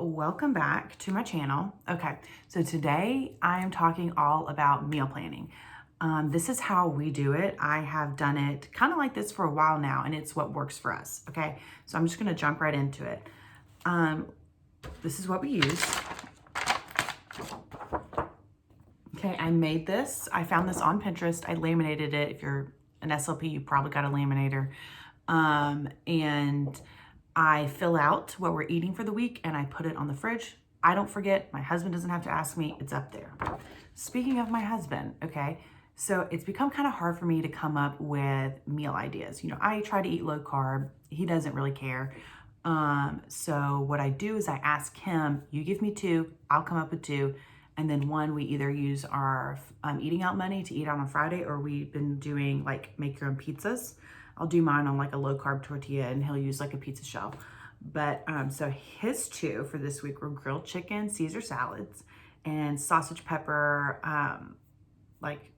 welcome back to my channel. Okay, so today I am talking all about meal planning. This is how we do it. I have done it kind of like this for a while now, and it's what works for us. Okay, so I'm just gonna jump right into it. This is what we use. Okay, I made this. I found this on Pinterest. I laminated it. If you're an SLP, you probably got a laminator. And I fill out what we're eating for the week and I put it on the fridge. I don't forget. My husband doesn't have to ask me. It's up there. Speaking of my husband, okay, so it's become kind of hard for me to come up with meal ideas. You know, I try to eat low carb. He doesn't really care. So what I do is I ask him, you give me two, I'll come up with two. And then one, we either use our eating out money to eat out on Friday, or we've been doing like make your own pizzas. I'll do mine on like a low carb tortilla and he'll use like a pizza shell. But so his two for this week were grilled chicken, Caesar salads, and sausage pepper, like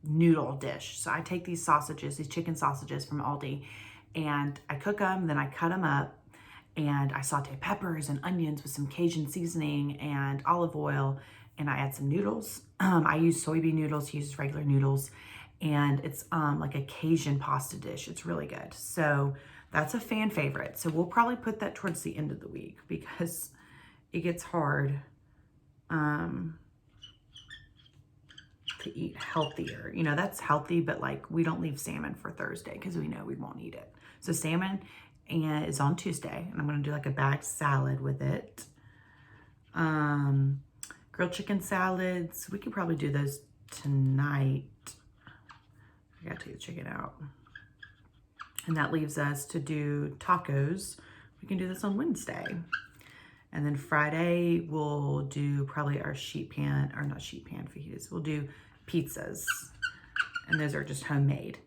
noodle dish. So I take these sausages, these chicken sausages from Aldi, and I cook them, then I cut them up, and I saute peppers and onions with some Cajun seasoning and olive oil, and I add some noodles. I use soybean noodles, he uses regular noodles, and it's like a Cajun pasta dish. It's really good. So that's a fan favorite. So we'll probably put that towards the end of the week because it gets hard to eat healthier. You know, that's healthy, but like we don't leave salmon for Thursday because we know we won't eat it. So salmon is on Tuesday, and I'm gonna do like a bagged salad with it. Grilled chicken salads, we could probably do those tonight. I gotta take the chicken out. And that leaves us to do tacos. We can do this on Wednesday. And then Friday, we'll do probably our sheet pan, or not sheet pan fajitas. We'll do pizzas. And those are just homemade.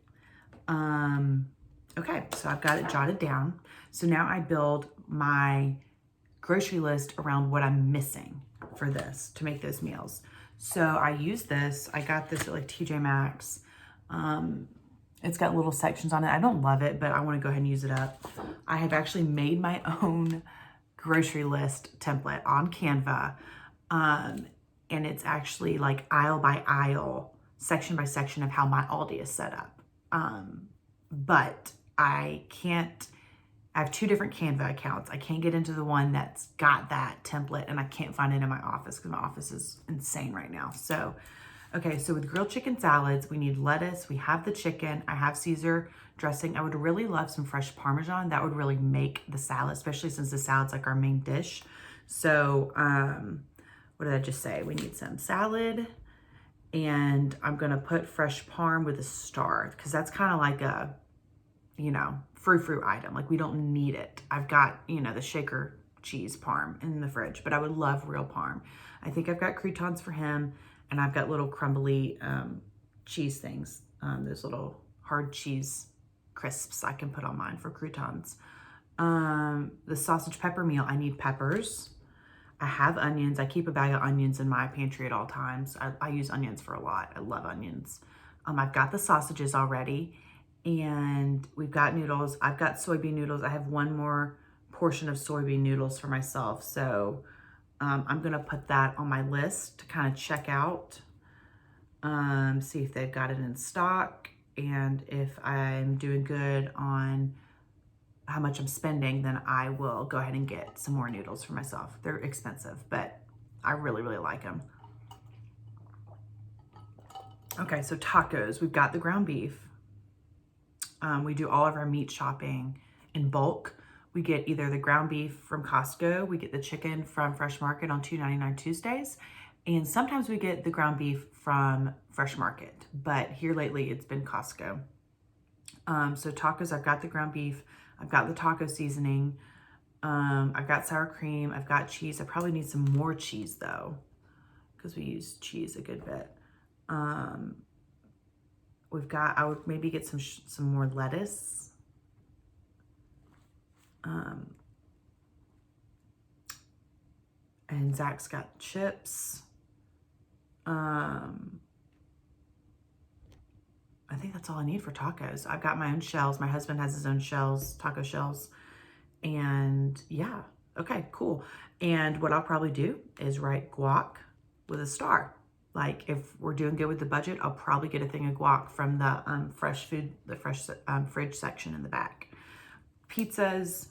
Okay, so I've got it jotted down. So now I build my grocery list around what I'm missing for this to make those meals. So I use this. I got this at like TJ Maxx. It's got little sections on it. I don't love it, but I want to go ahead and use it up. I have actually made my own grocery list template on Canva. And it's actually like aisle by aisle, section by section of how my Aldi is set up. But I have two different Canva accounts. I can't get into the one that's got that template, and I can't find it in my office because my office is insane right now. So okay, so with grilled chicken salads, we need lettuce, we have the chicken, I have Caesar dressing. I would really love some fresh Parmesan. That would really make the salad, especially since the salad's like our main dish. So, what did I just say? We need some salad, and I'm gonna put fresh Parm with a star, because that's kind of like a, you know, frou-frou item. Like we don't need it. I've got, you know, the shaker cheese Parm in the fridge, but I would love real Parm. I think I've got croutons for him. And I've got little crumbly cheese things, those little hard cheese crisps I can put on mine for croutons. The sausage pepper meal, I need peppers. I have onions. I keep a bag of onions in my pantry at all times. I use onions for a lot. I love onions. I've got the sausages already, and we've got noodles. I've got soybean noodles. I have one more portion of soybean noodles for myself. So I'm gonna put that on my list to kind of check out, see if they've got it in stock, and if I'm doing good on how much I'm spending, then I will go ahead and get some more noodles for myself. They're expensive, but I really, really like them. Okay, so tacos, we've got the ground beef. We do all of our meat shopping in bulk. We get either the ground beef from Costco, we get the chicken from Fresh Market on $2.99 Tuesdays, and sometimes we get the ground beef from Fresh Market, but here lately it's been Costco. So tacos, I've got the ground beef, I've got the taco seasoning, I've got sour cream, I've got cheese. I probably need some more cheese though, because we use cheese a good bit. I would maybe get some more lettuce. And Zach's got chips. I think that's all I need for tacos. I've got my own shells. My husband has his own shells, taco shells. And yeah, Okay, cool. And what I'll probably do is write guac with a star. Like if we're doing good with the budget, I'll probably get a thing of guac from the fresh food, the fresh fridge section in the back. Pizzas.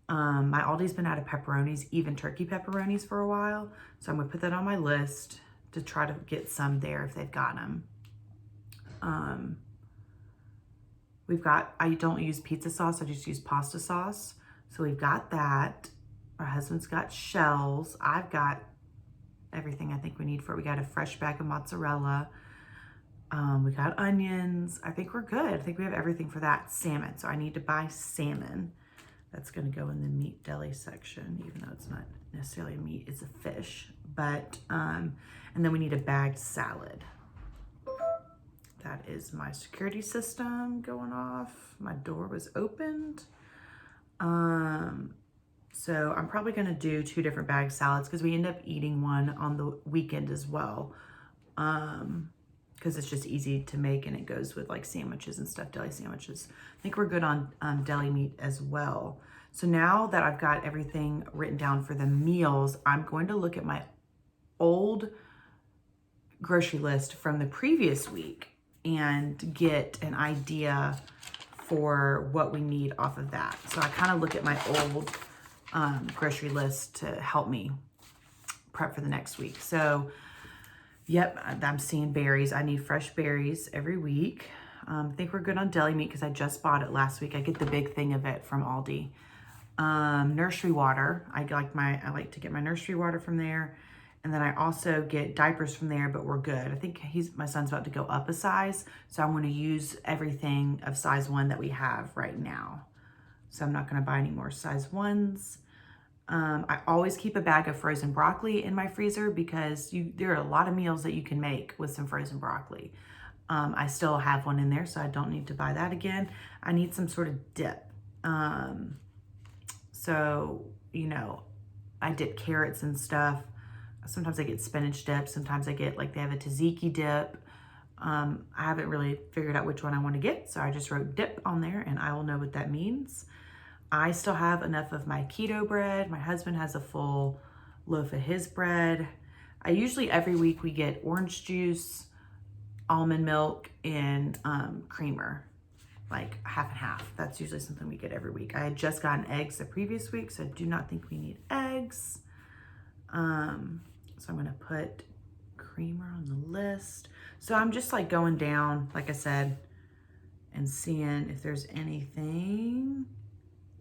My Aldi's been out of pepperonis, even turkey pepperonis for a while. So I'm gonna put that on my list to try to get some there if they've got them. I don't use pizza sauce, I just use pasta sauce. So we've got that. My husband's got shells. I've got everything I think we need for it. We got a fresh bag of mozzarella. We got onions. I think we're good. I think we have everything for that. Salmon. So I need to buy salmon. That's going to go in the meat deli section, even though it's not necessarily meat, it's a fish. But, and then we need a bagged salad. That is my security system going off. My door was opened. So I'm probably going to do 2 different bagged salads because we end up eating one on the weekend as well. Because it's just easy to make and it goes with like sandwiches and stuff, deli sandwiches. I think we're good on deli meat as well. So now that I've got everything written down for the meals, I'm going to look at my old grocery list from the previous week and get an idea for what we need off of that. So I kind of look at my old grocery list to help me prep for the next week. So yep, I'm seeing berries. I need fresh berries every week. I think we're good on deli meat because I just bought it last week. I get the big thing of it from Aldi. Nursery water. I like to get my nursery water from there. And then I also get diapers from there, but we're good. I think my son's about to go up a size. So I'm going to use everything of size 1 that we have right now. So I'm not going to buy any more size 1s. I always keep a bag of frozen broccoli in my freezer because there are a lot of meals that you can make with some frozen broccoli. I still have one in there, so I don't need to buy that again. I need some sort of dip. So, you know, I dip carrots and stuff. Sometimes I get spinach dip. Sometimes I get, like, they have a tzatziki dip. I haven't really figured out which one I want to get, so I just wrote dip on there, and I will know what that means. I still have enough of my keto bread. My husband has a full loaf of his bread. I usually, every week, we get orange juice, almond milk, and creamer, like half and half. That's usually something we get every week. I had just gotten eggs the previous week, so I do not think we need eggs. So I'm gonna put creamer on the list. So I'm just like going down, like I said, and seeing if there's anything.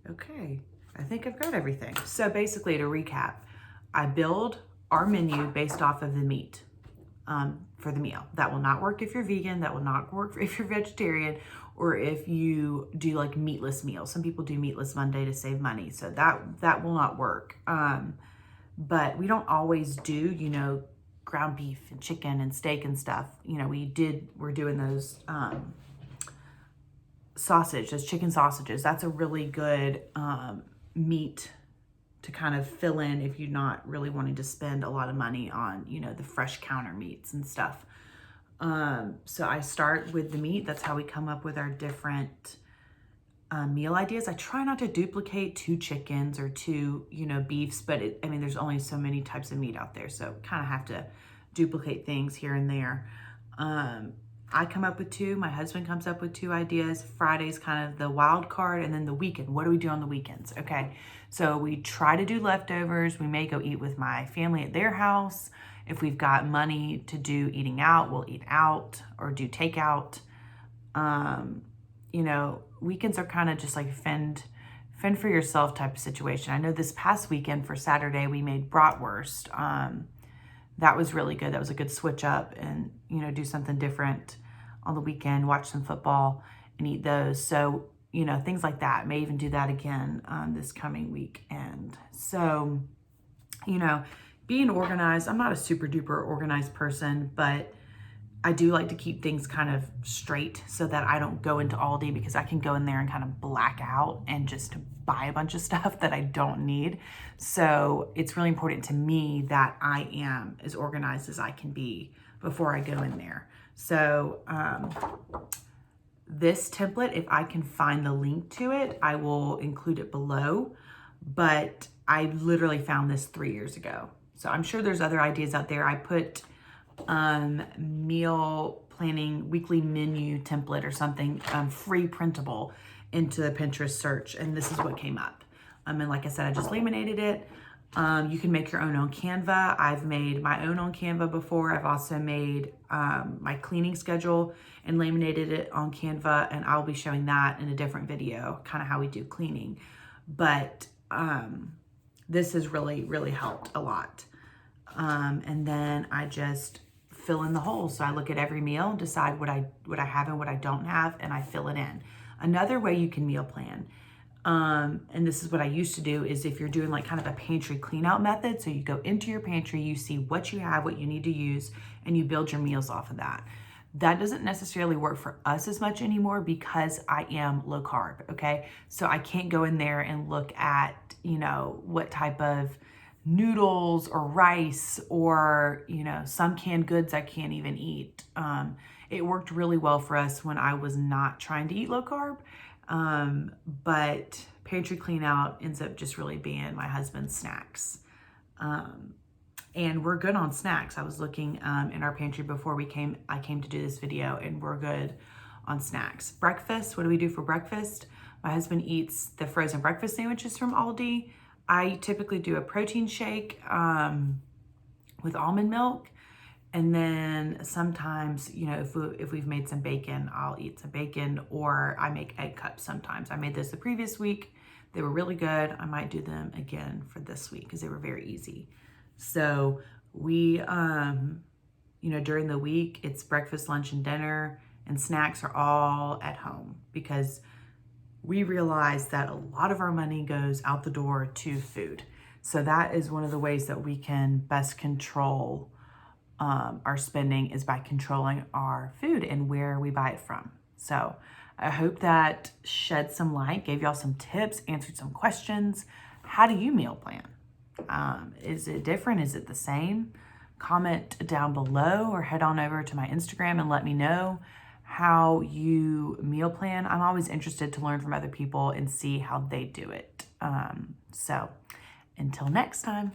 Okay, I think I've got everything. So basically, to recap, I build our menu based off of the meat for the meal. That will not work if you're vegan. That will not work if you're vegetarian, or if you do like meatless meals. Some people do meatless Monday to save money, so that will not work. But we don't always do, you know, ground beef and chicken and steak and stuff. You know, we're doing those those chicken sausages. That's a really good meat to kind of fill in if you're not really wanting to spend a lot of money on, you know, the fresh counter meats and stuff. So I start with the meat. That's how we come up with our different meal ideas. I try not to duplicate 2 chickens or 2, you know, beefs, but I mean, there's only so many types of meat out there. So kind of have to duplicate things here and there. I come up with 2, my husband comes up with 2 ideas. Friday's kind of the wild card, and then the weekend. What do we do on the weekends? Okay, so we try to do leftovers. We may go eat with my family at their house. If we've got money to do eating out, we'll eat out or do takeout. You know, weekends are kind of just like fend for yourself type of situation. I know this past weekend for Saturday, we made bratwurst. That was really good. That was a good switch up and, you know, do something different on the weekend, watch some football and eat those. So, you know, things like that. May even do that again this coming weekend. So, you know, being organized, I'm not a super duper organized person, but I do like to keep things kind of straight so that I don't go into Aldi, because I can go in there and kind of black out and just buy a bunch of stuff that I don't need. So it's really important to me that I am as organized as I can be before I go in there. So this template, if I can find the link to it, I will include it below. But I literally found this 3 years ago. So I'm sure there's other ideas out there. I put meal planning weekly menu template or something, free printable, into the Pinterest search, and this is what came up. And like I said, I just laminated it. You can make your own on Canva. I've made my own on Canva before. I've also made my cleaning schedule and laminated it on Canva, and I'll be showing that in a different video, kind of how we do cleaning. But this has really, really helped a lot. And then I just fill in the holes. So I look at every meal, decide what I have and what I don't have, and I fill it in. Another way you can meal plan, and this is what I used to do, is if you're doing like kind of a pantry clean out method. So you go into your pantry, you see what you have, what you need to use, and you build your meals off of that. That doesn't necessarily work for us as much anymore because I am low carb, okay? So I can't go in there and look at, you know, what type of noodles or rice or, you know, some canned goods I can't even eat. It worked really well for us when I was not trying to eat low carb. But pantry clean out ends up just really being my husband's snacks. And we're good on snacks. I was looking in our pantry before I came to do this video, and we're good on snacks. Breakfast, what do we do for breakfast? My husband eats the frozen breakfast sandwiches from Aldi. I typically do a protein shake with almond milk. And then sometimes, you know, if we've made some bacon, I'll eat some bacon, or I make egg cups sometimes. I made this the previous week. They were really good. I might do them again for this week because they were very easy. So we, you know, during the week, it's breakfast, lunch, and dinner, and snacks are all at home because we realize that a lot of our money goes out the door to food. So that is one of the ways that we can best control our spending, is by controlling our food and where we buy it from. So I hope that shed some light, gave y'all some tips, answered some questions. How do you meal plan? Is it different? Is it the same? Comment down below or head on over to my Instagram and let me know how you meal plan. I'm always interested to learn from other people and see how they do it. So until next time.